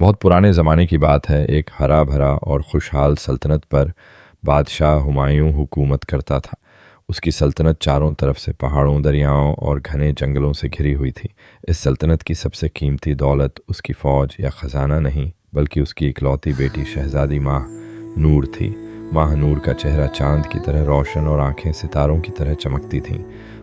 बहुत पुराने ज़माने की बात है। एक हरा भरा और खुशहाल सल्तनत पर बादशाह हुमायूं हुकूमत करता था। उसकी सल्तनत चारों तरफ से पहाड़ों, दरियाओं और घने जंगलों से घिरी हुई थी। इस सल्तनत की सबसे कीमती दौलत उसकी फ़ौज या ख़जाना नहीं, बल्कि उसकी इकलौती बेटी शहज़ादी माह नूर थी। माह नूर का चेहरा चांद की तरह रोशन और आंखें सितारों की तरह चमकती थीं।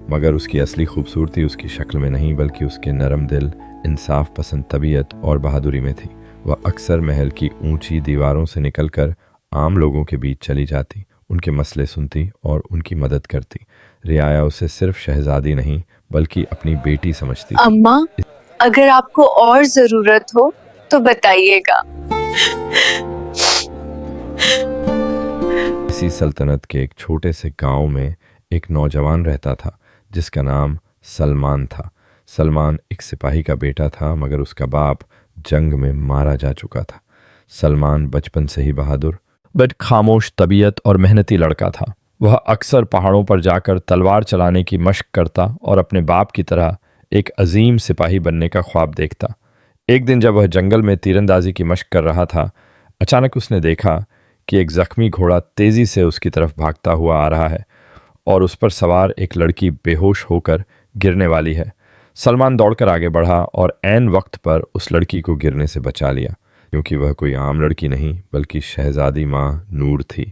मगर उसकी असली खूबसूरती उसकी शक्ल में नहीं, बल्कि उसके नरम दिल, इंसाफ पसंद तबीयत और बहादुरी में थी। वह अक्सर महल की ऊंची दीवारों से निकलकर आम लोगों के बीच चली जाती, उनके मसले सुनती और उनकी मदद करती। रियाया उसे सिर्फ शहजादी नहीं, बल्कि अपनी बेटी समझती थी। अम्मा, अगर आपको और जरूरत हो तो बताइएगा। इसी सल्तनत के एक छोटे से गांव में एक नौजवान रहता था जिसका नाम सलमान था। सलमान एक सिपाही का बेटा था, मगर उसका बाप जंग में मारा जा चुका था। सलमान बचपन से ही बहादुर बट खामोश तबीयत और मेहनती लड़का था। वह अक्सर पहाड़ों पर जाकर तलवार चलाने की मशक करता और अपने बाप की तरह एक अजीम सिपाही बनने का ख्वाब देखता। एक दिन जब वह जंगल में तीरंदाजी की मशक कर रहा था, अचानक उसने देखा कि एक जख्मी घोड़ा तेजी से उसकी तरफ भागता हुआ आ रहा है और उस पर सवार एक लड़की बेहोश होकर गिरने वाली है। सलमान दौड़कर आगे बढ़ा और ऐन वक्त पर उस लड़की को गिरने से बचा लिया, क्योंकि वह कोई आम लड़की नहीं, बल्कि शहजादी माँ नूर थी,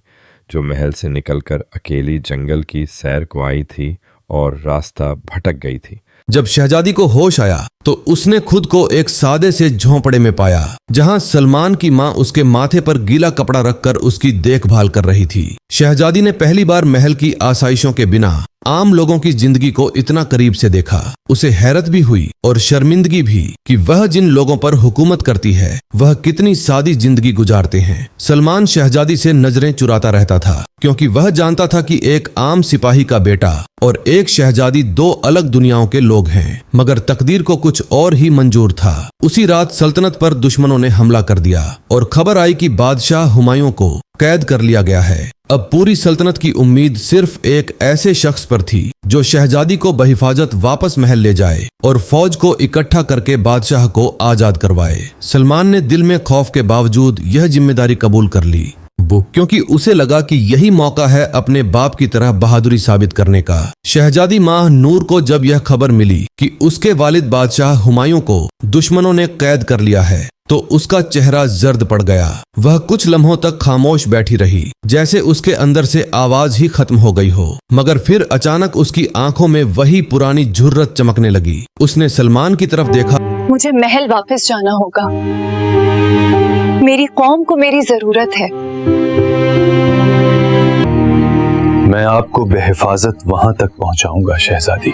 जो महल से निकलकर अकेली जंगल की सैर को आई थी और रास्ता भटक गई थी। जब शहजादी को होश आया तो उसने खुद को एक सादे से झोंपड़े में पाया, जहां सलमान की मां उसके माथे पर गीला कपड़ा रखकर उसकी देखभाल कर रही थी। शहजादी ने पहली बार महल की आसाइशों के बिना आम लोगों की जिंदगी को इतना करीब से देखा। उसे हैरत भी हुई और शर्मिंदगी भी कि वह जिन लोगों पर हुकूमत करती है वह कितनी सादी जिंदगी गुजारते हैं। सलमान शहजादी से नजरें चुराता रहता था, क्योंकि वह जानता था कि एक आम सिपाही का बेटा और एक शहजादी दो अलग दुनियाओं के लोग हैं। मगर तकदीर को कुछ और ही मंजूर था। उसी रात सल्तनत पर दुश्मनों ने हमला कर दिया और खबर आई कि बादशाह हुमायूं को कैद कर लिया गया है। अब पूरी सल्तनत की उम्मीद सिर्फ एक ऐसे शख्स पर थी जो शहजादी को बहिफाजत वापस महल ले जाए और फौज को इकट्ठा करके बादशाह को आजाद करवाए। सलमान ने दिल में खौफ के बावजूद यह जिम्मेदारी कबूल कर ली, क्योंकि उसे लगा कि यही मौका है अपने बाप की तरह बहादुरी साबित करने का। शहजादी माह नूर को जब यह खबर मिली कि उसके वालिद बादशाह हुमायूं को दुश्मनों ने कैद कर लिया है, तो उसका चेहरा जर्द पड़ गया। वह कुछ लम्हों तक खामोश बैठी रही, जैसे उसके अंदर से आवाज ही खत्म हो गई हो। मगर फिर अचानक उसकी आंखों में वही पुरानी झुर्रत चमकने लगी। उसने सलमान की तरफ देखा। मुझे महल वापस जाना होगा। मेरी कौम को मेरी जरूरत है। मैं आपको बेहिफाजत वहां तक पहुंचाऊंगा शहजादी।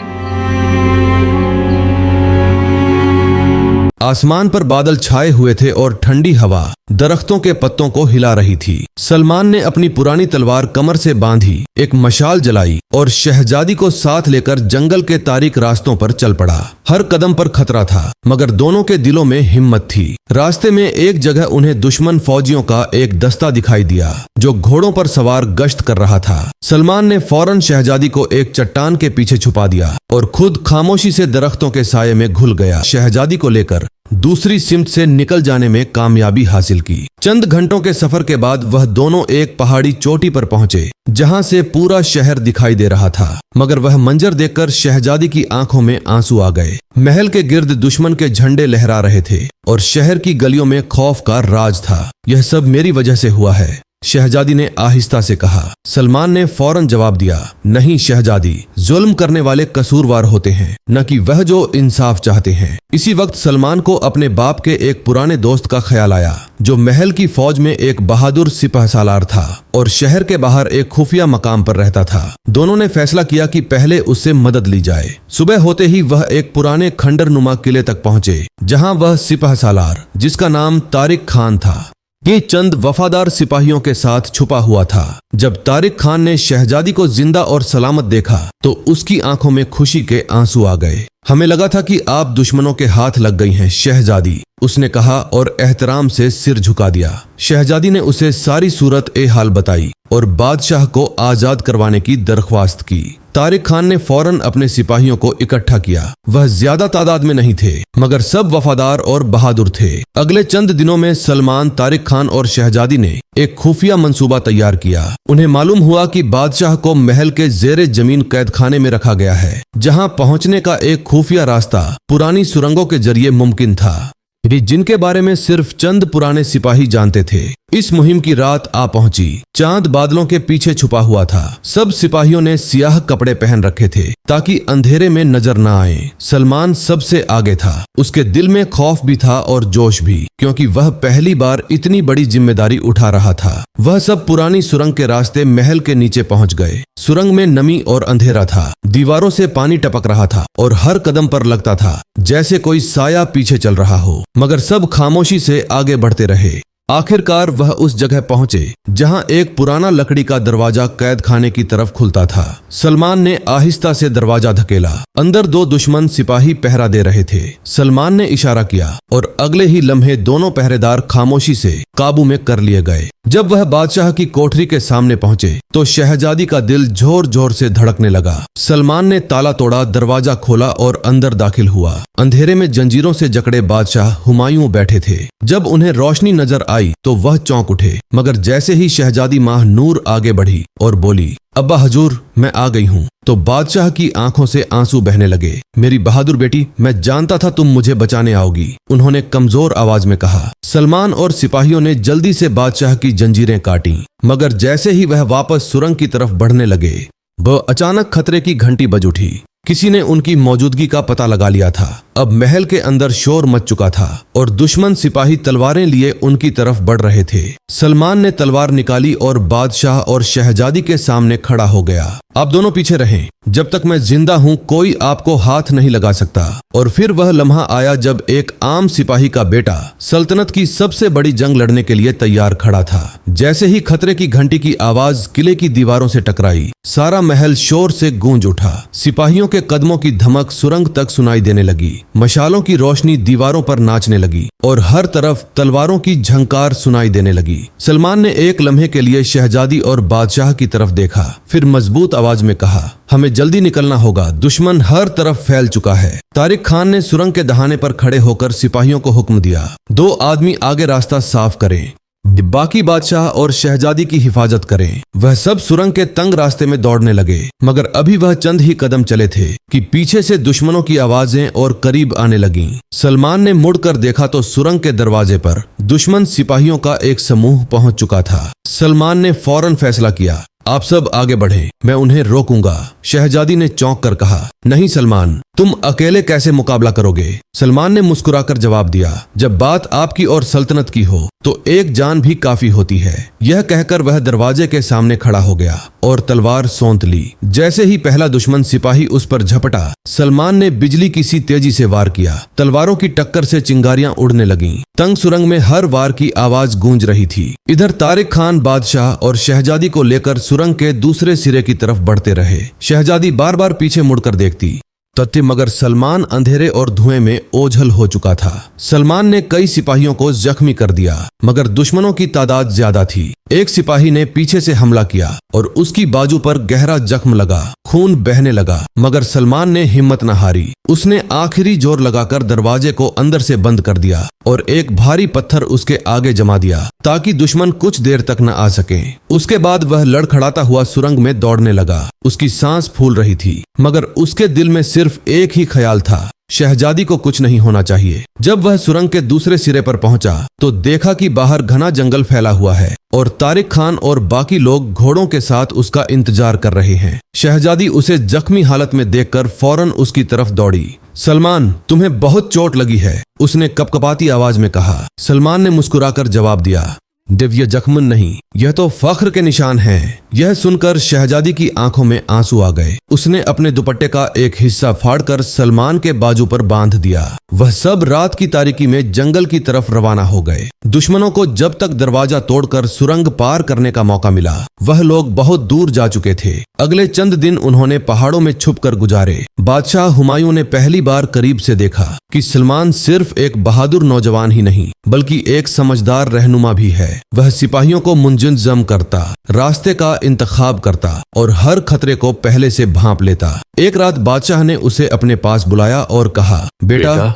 आसमान पर बादल छाए हुए थे और ठंडी हवा दरख्तों के पत्तों को हिला रही थी। सलमान ने अपनी पुरानी तलवार कमर से बांधी, एक मशाल जलाई और शहजादी को साथ लेकर जंगल के तारीक रास्तों पर चल पड़ा। हर कदम पर खतरा था, मगर दोनों के दिलों में हिम्मत थी। रास्ते में एक जगह उन्हें दुश्मन फौजियों का एक दस्ता दिखाई दिया जो घोड़ों पर सवार गश्त कर रहा था। सलमान ने फौरन शहजादी को एक चट्टान के पीछे छुपा दिया और खुद खामोशी से दरख्तों के साये में घुल गया। शहजादी को लेकर दूसरी सिमत से निकल जाने में कामयाबी हासिल की। चंद घंटों के सफर के बाद वह दोनों एक पहाड़ी चोटी पर पहुंचे, जहां से पूरा शहर दिखाई दे रहा था। मगर वह मंजर देखकर शहजादी की आंखों में आंसू आ गए। महल के गिर्द दुश्मन के झंडे लहरा रहे थे और शहर की गलियों में खौफ का राज था। यह सब मेरी वजह से हुआ है, शहजादी ने आहिस्ता से कहा। सलमान ने फौरन जवाब दिया, नहीं शहजादी, जुल्म करने वाले कसूरवार होते हैं, न कि वह जो इंसाफ चाहते हैं। इसी वक्त सलमान को अपने बाप के एक पुराने दोस्त का ख्याल आया, जो महल की फौज में एक बहादुर सिपह सालार था और शहर के बाहर एक खुफिया मकाम पर रहता था। दोनों ने फैसला किया कि पहले उससे मदद ली जाए। सुबह होते ही वह एक पुराने खंडर नुमा किले तक पहुंचे, जहां वह सिपह सालार, जिसका नाम तारिक खान था, ये चंद वफादार सिपाहियों के साथ छुपा हुआ था। जब तारिक खान ने शहजादी को जिंदा और सलामत देखा तो उसकी आंखों में खुशी के आंसू आ गए। हमें लगा था कि आप दुश्मनों के हाथ लग गई हैं शहजादी, उसने कहा और एहतराम से सिर झुका दिया। शहजादी ने उसे सारी सूरत ए हाल बताई और बादशाह को आजाद करवाने की दरख्वास्त की। तारिक खान ने फौरन अपने सिपाहियों को इकट्ठा किया। वह ज्यादा तादाद में नहीं थे, मगर सब वफादार और बहादुर थे। अगले चंद दिनों में सलमान, तारिक खान और शहजादी ने एक खुफिया मंसूबा तैयार किया। उन्हें मालूम हुआ कि बादशाह को महल के जेरे जमीन कैद खाने में रखा गया है, जहां पहुंचने का एक खुफिया रास्ता पुरानी सुरंगों के जरिए मुमकिन था, जिनके बारे में सिर्फ चंद पुराने सिपाही जानते थे। इस मुहिम की रात आ पहुंची। चांद बादलों के पीछे छुपा हुआ था। सब सिपाहियों ने सियाह कपड़े पहन रखे थे ताकि अंधेरे में नजर न आए। सलमान सबसे आगे था। उसके दिल में खौफ भी था और जोश भी, क्योंकि वह पहली बार इतनी बड़ी जिम्मेदारी उठा रहा था। वह सब पुरानी सुरंग के रास्ते महल के नीचे पहुंच गए। सुरंग में नमी और अंधेरा था। दीवारों से पानी टपक रहा था और हर कदम पर लगता था जैसे कोई साया पीछे चल रहा हो, मगर सब खामोशी से आगे बढ़ते रहे। आखिरकार वह उस जगह पहुंचे जहां एक पुराना लकड़ी का दरवाजा कैद खाने की तरफ खुलता था। सलमान ने आहिस्ता से दरवाजा धकेला। अंदर दो दुश्मन सिपाही पहरा दे रहे थे। सलमान ने इशारा किया और अगले ही लम्हे दोनों पहरेदार खामोशी से काबू में कर लिए गए। जब वह बादशाह की कोठरी के सामने पहुंचे तो शहजादी का दिल जोर जोर से धड़कने लगा। सलमान ने ताला तोड़ा, दरवाजा खोला और अंदर दाखिल हुआ। अंधेरे में जंजीरों से जकड़े बादशाह हुमायूं बैठे थे। जब उन्हें रोशनी नजर आई तो वह चौंक उठे, मगर जैसे ही शहजादी माह नूर आगे बढ़ी और बोली, अब्बा हजूर, मैं आ गई हूँ, तो बादशाह की आंखों से आंसू बहने लगे। मेरी बहादुर बेटी, मैं जानता था तुम मुझे बचाने आओगी, उन्होंने कमजोर आवाज में कहा। सलमान और सिपाहियों ने जल्दी से बादशाह की जंजीरें काटी, मगर जैसे ही वह वापस सुरंग की तरफ बढ़ने लगे, वह अचानक खतरे की घंटी बज उठी। किसी ने उनकी मौजूदगी का पता लगा लिया था। अब महल के अंदर शोर मच चुका था और दुश्मन सिपाही तलवारें लिए उनकी तरफ बढ़ रहे थे। सलमान ने तलवार निकाली और बादशाह और शहजादी के सामने खड़ा हो गया। आप दोनों पीछे रहें, जब तक मैं जिंदा हूँ कोई आपको हाथ नहीं लगा सकता। और फिर वह लम्हा आया जब एक आम सिपाही का बेटा सल्तनत की सबसे बड़ी जंग लड़ने के लिए तैयार खड़ा था। जैसे ही खतरे की घंटी की आवाज किले की दीवारों से टकराई, सारा महल शोर से गूंज उठा। सिपाहियों के कदमों की धमक सुरंग तक सुनाई देने लगी। मशालों की रोशनी दीवारों पर नाचने लगी और हर तरफ तलवारों की झंकार सुनाई देने लगी। सलमान ने एक लम्हे के लिए शहजादी और बादशाह की तरफ देखा, फिर मजबूत आवाज में कहा, हमें जल्दी निकलना होगा, दुश्मन हर तरफ फैल चुका है। तारिक खान ने सुरंग के दहाने पर खड़े होकर सिपाहियों को हुक्म दिया, 2 आदमी आगे रास्ता साफ करें, बाकी बादशाह और शहजादी की हिफाजत करें। वह सब सुरंग के तंग रास्ते में दौड़ने लगे, मगर अभी वह चंद ही कदम चले थे कि पीछे से दुश्मनों की आवाजें और करीब आने लगीं। सलमान ने मुड़कर देखा तो सुरंग के दरवाजे पर दुश्मन सिपाहियों का एक समूह पहुंच चुका था। सलमान ने फौरन फैसला किया, आप सब आगे बढ़ें, मैं उन्हें रोकूंगा। शहजादी ने चौंक कर कहा, नहीं सलमान, तुम अकेले कैसे मुकाबला करोगे? सलमान ने मुस्कुराकर जवाब दिया, जब बात आपकी और सल्तनत की हो तो एक जान भी काफी होती है। यह कहकर वह दरवाजे के सामने खड़ा हो गया और तलवार सौंत ली। जैसे ही पहला दुश्मन सिपाही उस पर झपटा, सलमान ने बिजली की सी तेजी से वार किया। तलवारों की टक्कर से चिंगारियां उड़ने लगीं। तंग सुरंग में हर वार की आवाज गूंज रही थी। इधर तारिक खान बादशाह और शहजादी को लेकर सुरंग के दूसरे सिरे की तरफ बढ़ते रहे। शहजादी बार बार पीछे मुड़कर देखती तथ्य, मगर सलमान अंधेरे और धुएं में ओझल हो चुका था। सलमान ने कई सिपाहियों को जख्मी कर दिया, मगर दुश्मनों की तादाद ज्यादा थी। एक सिपाही ने पीछे से हमला किया और उसकी बाजू पर गहरा जख्म लगा, खून बहने लगा, मगर सलमान ने हिम्मत न हारी। उसने आखिरी जोर लगाकर दरवाजे को अंदर से बंद कर दिया और एक भारी पत्थर उसके आगे जमा दिया ताकि दुश्मन कुछ देर तक न आ सके। उसके बाद वह लड़खड़ाता हुआ सुरंग में दौड़ने लगा। उसकी सांस फूल रही थी, मगर उसके दिल में सिर्फ एक ही ख्याल था, शहजादी को कुछ नहीं होना चाहिए। जब वह सुरंग के दूसरे सिरे पर पहुंचा तो देखा कि बाहर घना जंगल फैला हुआ है और तारिक खान और बाकी लोग घोड़ों के साथ उसका इंतजार कर रहे हैं। शहजादी उसे जख्मी हालत में देखकर फौरन उसकी तरफ दौड़ी। सलमान, तुम्हें बहुत चोट लगी है, उसने कपकपाती आवाज में कहा। सलमान ने मुस्कुराकर जवाब दिया, दिव्य जख्म नहीं, यह तो फख्र के निशान हैं। यह सुनकर शहजादी की आंखों में आंसू आ गए। उसने अपने दुपट्टे का एक हिस्सा फाड़कर सलमान के बाजू पर बांध दिया। वह सब रात की तारीकी में जंगल की तरफ रवाना हो गए। दुश्मनों को जब तक दरवाजा तोड़कर सुरंग पार करने का मौका मिला, वह लोग बहुत दूर जा चुके थे। अगले चंद दिन उन्होंने पहाड़ों में छुपकर गुजारे। बादशाह हुमायूं ने पहली बार करीब से देखा कि सलमान सिर्फ एक बहादुर नौजवान ही नहीं, बल्कि एक समझदार रहनुमा भी है। वह सिपाहियों को मुंजम करता, रास्ते का इंतखाब करता और हर खतरे को पहले से भांप लेता। एक रात बादशाह ने उसे अपने पास बुलाया और कहा, बेटा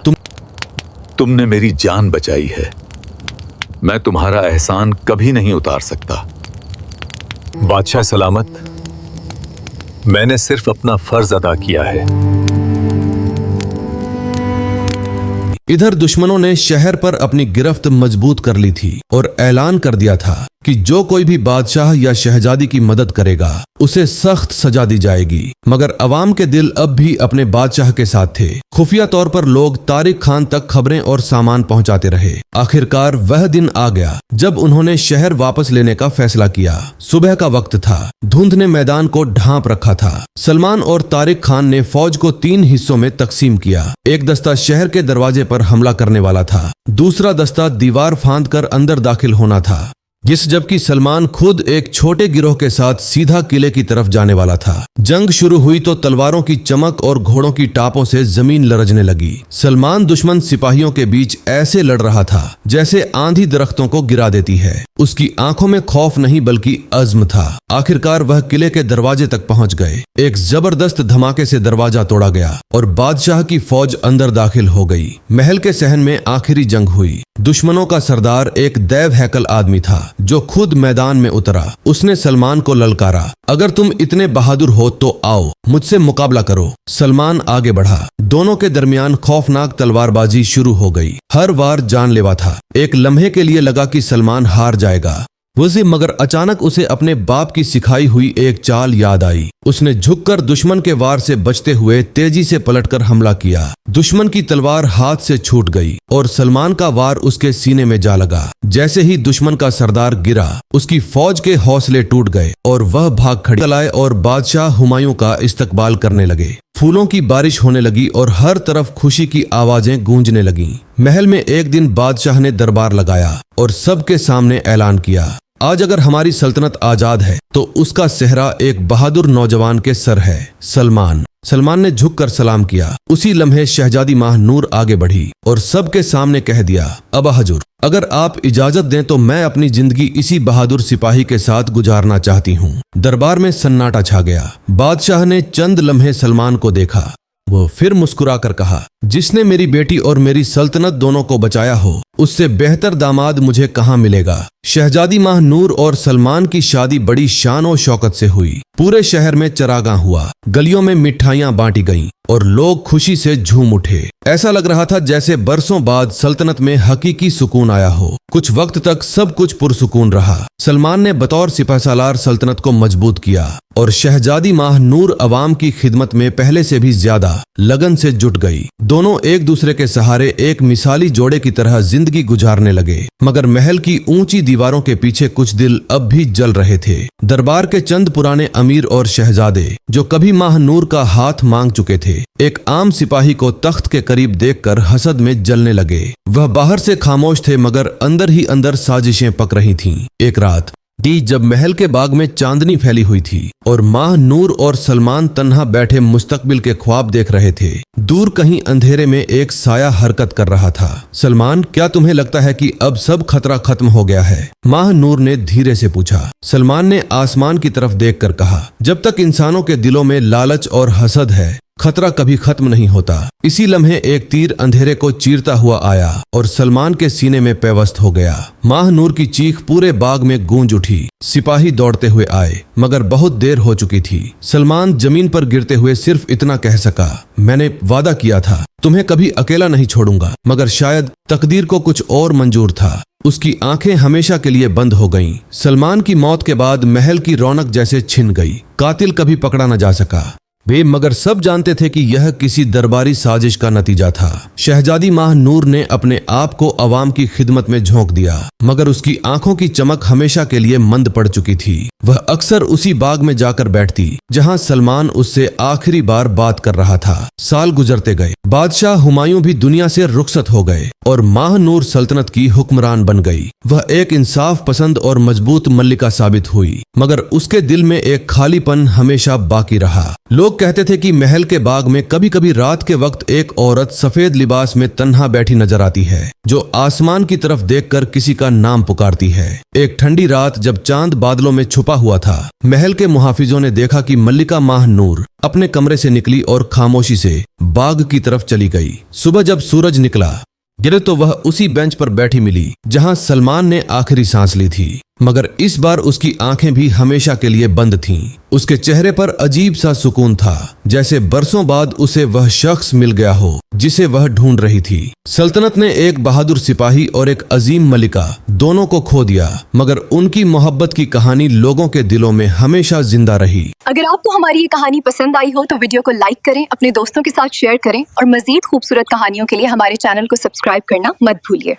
तुमने मेरी जान बचाई है। मैं तुम्हारा एहसान कभी नहीं उतार सकता। बादशाह सलामत, मैंने सिर्फ अपना फर्ज अदा किया है। इधर दुश्मनों ने शहर पर अपनी गिरफ्त मजबूत कर ली थी और ऐलान कर दिया था कि जो कोई भी बादशाह या शहजादी की मदद करेगा उसे सख्त सजा दी जाएगी। मगर अवाम के दिल अब भी अपने बादशाह के साथ थे। खुफिया तौर पर लोग तारिक खान तक खबरें और सामान पहुंचाते रहे। आखिरकार वह दिन आ गया जब उन्होंने शहर वापस लेने का फैसला किया। सुबह का वक्त था। धुंध ने मैदान को ढांप रखा था। सलमान और तारिक खान ने फौज को 3 हिस्सों में तकसीम किया। एक दस्ता शहर के दरवाजे पर हमला करने वाला था, दूसरा दस्ता दीवार फांद कर अंदर दाखिल होना था, जबकि सलमान खुद एक छोटे गिरोह के साथ सीधा किले की तरफ जाने वाला था। जंग शुरू हुई तो तलवारों की चमक और घोड़ों की टापों से जमीन लरजने लगी। सलमान दुश्मन सिपाहियों के बीच ऐसे लड़ रहा था जैसे आंधी दरख्तों को गिरा देती है। उसकी आंखों में खौफ नहीं बल्कि अज़्म था। आखिरकार वह किले के दरवाजे तक पहुंच गए। एक जबरदस्त धमाके से दरवाजा तोड़ा गया और बादशाह की फौज अंदर दाखिल हो गई। महल के सहन में आखिरी जंग हुई। दुश्मनों का सरदार एक दैव हैकल आदमी था जो खुद मैदान में उतरा। उसने सलमान को ललकारा, अगर तुम इतने बहादुर हो तो आओ मुझसे मुकाबला करो। सलमान आगे बढ़ा। दोनों के दरमियान खौफनाक तलवारबाजी शुरू हो गई। हर वार जानलेवा था। एक लम्हे के लिए लगा कि सलमान हार जाएगा मगर अचानक उसे अपने बाप की सिखाई हुई एक चाल याद आई। उसने झुककर दुश्मन के वार से बचते हुए तेजी से पलटकर हमला किया। दुश्मन की तलवार हाथ से छूट गई और सलमान का वार उसके सीने में जा लगा। जैसे ही दुश्मन का सरदार गिरा, उसकी फौज के हौसले टूट गए और वह भाग खड़ी लाए और बादशाह हुमायूं का इस्तकबाल करने लगे। फूलों की बारिश होने लगी और हर तरफ खुशी की आवाजें गूंजने लगीं। महल में एक दिन बादशाह ने दरबार लगाया और सबके सामने ऐलान किया, आज अगर हमारी सल्तनत आजाद है तो उसका सेहरा एक बहादुर नौजवान के सर है, सलमान। सलमान ने झुककर सलाम किया। उसी लम्हे शहजादी माहनूर आगे बढ़ी और सबके सामने कह दिया, अबा हजूर, अगर आप इजाजत दें तो मैं अपनी जिंदगी इसी बहादुर सिपाही के साथ गुजारना चाहती हूँ। दरबार में सन्नाटा छा गया। बादशाह ने चंद लम्हे सलमान को देखा। वो फिर मुस्कुराकर कहा, जिसने मेरी बेटी और मेरी सल्तनत दोनों को बचाया हो उससे बेहतर दामाद मुझे कहाँ मिलेगा। शहजादी माहनूर और सलमान की शादी बड़ी शान और शौकत से हुई। पूरे शहर में चरागां हुआ, गलियों में मिठाइयां बांटी गईं और लोग खुशी से झूम उठे। ऐसा लग रहा था जैसे बरसों बाद सल्तनत में हकीकी सुकून आया हो। कुछ वक्त तक सब कुछ पुरसुकून रहा। सलमान ने बतौर सिपहसालार सल्तनत को मजबूत किया और शहजादी माहनूर अवाम की खिदमत में पहले से भी ज्यादा लगन से जुट गई। दोनों एक दूसरे के सहारे एक मिसाली जोड़े की तरह जिंदगी गुजारने लगे। मगर महल की ऊंची दीवारों के पीछे कुछ दिल अब भी जल रहे थे। दरबार के चंद पुराने अमीर और शहजादे जो कभी माहनूर का हाथ मांग चुके थे, एक आम सिपाही को तख्त के करीब देखकर हसद में जलने लगे। वह बाहर से खामोश थे मगर अंदर ही अंदर साजिशें पक रही थीं। एक रात जब महल के बाग में चांदनी फैली हुई थी और माहनूर और सलमान तन्हा बैठे मुस्तकबिल के ख्वाब देख रहे थे, दूर कहीं अंधेरे में एक साया हरकत कर रहा था। सलमान, क्या तुम्हें लगता है कि अब सब खतरा खत्म हो गया है? माहनूर ने धीरे से पूछा। सलमान ने आसमान की तरफ देखकर कहा, जब तक इंसानों के दिलों में लालच और हसद है खतरा कभी खत्म नहीं होता। इसी लम्हे एक तीर अंधेरे को चीरता हुआ आया और सलमान के सीने में पेवस्त हो गया। माहनूर की चीख पूरे बाग में गूंज उठी। सिपाही दौड़ते हुए आए मगर बहुत देर हो चुकी थी। सलमान जमीन पर गिरते हुए सिर्फ इतना कह सका, मैंने वादा किया था तुम्हें कभी अकेला नहीं छोड़ूंगा। मगर शायद तकदीर को कुछ और मंजूर था। उसकी आंखें हमेशा के लिए बंद हो गईं। सलमान की मौत के बाद महल की रौनक जैसे छिन गई। कातिल कभी पकड़ा न जा सका। वे मगर सब जानते थे कि यह किसी दरबारी साजिश का नतीजा था। शहजादी माहनूर ने अपने आप को अवाम की खिदमत में झोंक दिया मगर उसकी आंखों की चमक हमेशा के लिए मंद पड़ चुकी थी। वह अक्सर उसी बाग में जाकर बैठती जहां सलमान उससे आखिरी बार बात कर रहा था। साल गुजरते गए। बादशाह हुमायूं भी दुनिया से रुखसत हो गए और माहनूर सल्तनत की हुक्मरान बन गई। वह एक इंसाफ पसंद और मजबूत मल्लिका साबित हुई मगर उसके दिल में एक खालीपन हमेशा बाकी रहा। लोग लोग कहते थे कि महल के बाग में कभी कभी रात के वक्त एक औरत सफेद लिबास में तन्हा बैठी नजर आती है, जो आसमान की तरफ देखकर किसी का नाम पुकारती है। एक ठंडी रात जब चांद बादलों में छुपा हुआ था, महल के मुहाफिजों ने देखा कि मल्लिका माह नूर अपने कमरे से निकली और खामोशी से बाग की तरफ चली गई। सुबह जब सूरज निकला गिरे तो वह उसी बेंच पर बैठी मिली जहां सलमान ने आखिरी सांस ली थी, मगर इस बार उसकी आंखें भी हमेशा के लिए बंद थीं। उसके चेहरे पर अजीब सा सुकून था, जैसे बरसों बाद उसे वह शख्स मिल गया हो जिसे वह ढूंढ रही थी। सल्तनत ने एक बहादुर सिपाही और एक अजीम मलिका दोनों को खो दिया, मगर उनकी मोहब्बत की कहानी लोगों के दिलों में हमेशा जिंदा रही। अगर आपको हमारी ये कहानी पसंद आई हो तो वीडियो को लाइक करें, अपने दोस्तों के साथ शेयर करें और मजीद खूबसूरत कहानियों के लिए हमारे चैनल को सब्सक्राइब करना मत भूलिए।